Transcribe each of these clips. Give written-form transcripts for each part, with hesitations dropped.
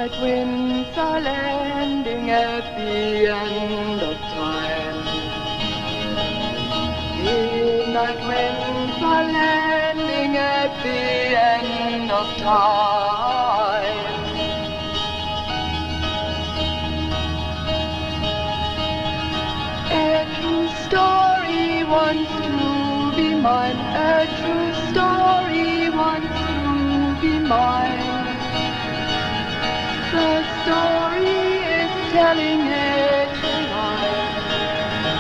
Midnight winds are landing at the end of time. Midnight winds are landing at the end of time. A true story wants to be mine. A true story wants to be mine. The story is telling it tonight.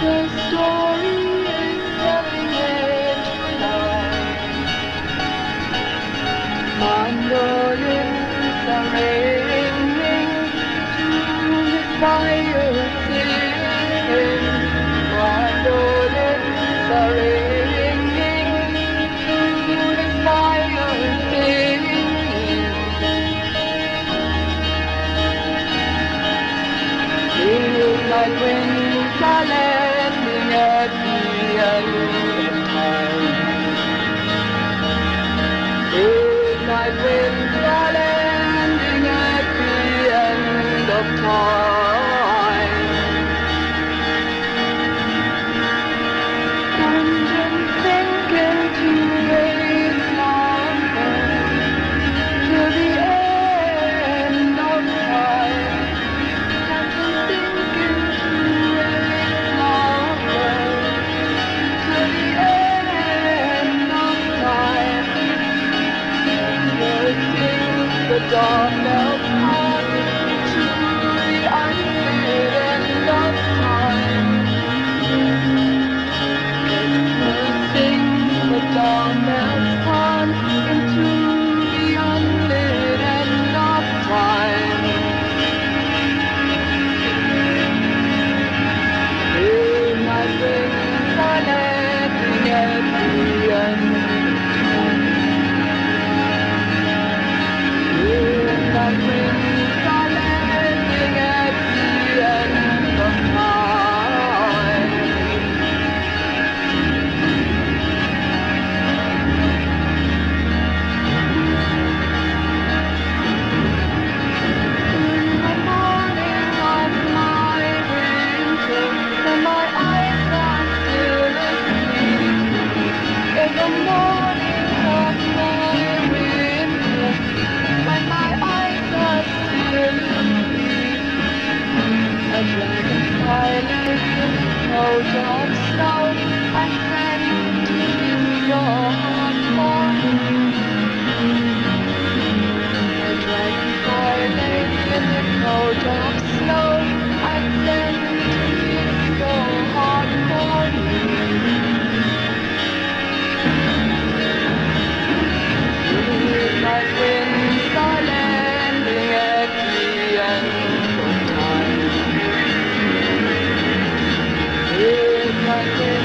The story is telling it tonight. Mandolins are ringing to the fire singing. Mandolins are ringing to the fire singing. Midnight winds are landing at the end of time. Midnight winds are landing at the end of time. Dungeons sinking to raise longer till the end of time. The dawn melts on to the unlit end of time. Christmas sings, the dawn melts on into the unlit end of time. Midnight winds are landing at the end of time. Midnight winds are landing at the end of time. In the morning of my winter, when my eyes are still asleep. In the morning of my winter, when my eyes are still asleep, a dragonfly lays its coat of snow and sends to your heart for me. A dragonfly lays its coat of snow and sends to your heart for me. Midnight winds are landing at the end of time. Midnight winds